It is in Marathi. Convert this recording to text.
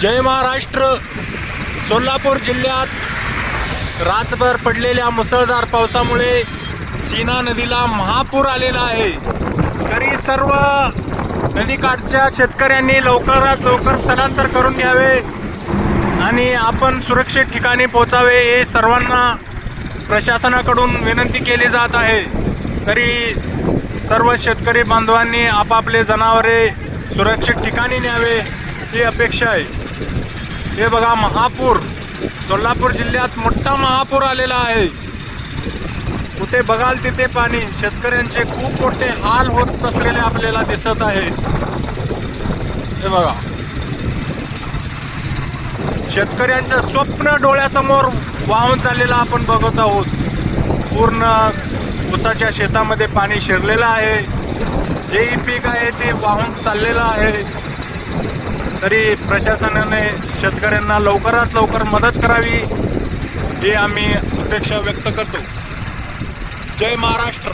जय महाराष्ट्र. सोलापूर जिल्ह्यात रातभर पडलेल्या मुसळधार पावसामुळे सीना नदीला महापूर आलेला आहे. तरी सर्व नदीकाठच्या शेतकऱ्यांनी लवकरात लवकर स्थलांतर करून घ्यावे आणि आपण सुरक्षित ठिकाणी पोहोचावे हे सर्वांना प्रशासनाकडून विनंती केली जात आहे. तरी सर्व शेतकरी बांधवांनी आपापले जनावरे सुरक्षित ठिकाणी न्यावे ही अपेक्षा आहे. हे बघा, महापूर सोलापूर जिल्ह्यात मोठा महापूर आलेला आहे. कुठे बघाल तिथे पाणी. शेतकऱ्यांचे खूप मोठे हाल होत असलेले आपल्याला दिसत आहे. हे बघा, शेतकऱ्यांचं स्वप्न डोळ्यासमोर वाहून चाललेलं आपण बघत आहोत. पूर्ण ऊसाच्या शेतामध्ये पाणी शिरलेलं आहे. जेही पीक आहे ते वाहून चाललेलं आहे. तरी प्रशासनाने शेतकऱ्यांना लवकरात लवकर मदत करावी ही आम्ही अपेक्षा व्यक्त करतो. जय महाराष्ट्र.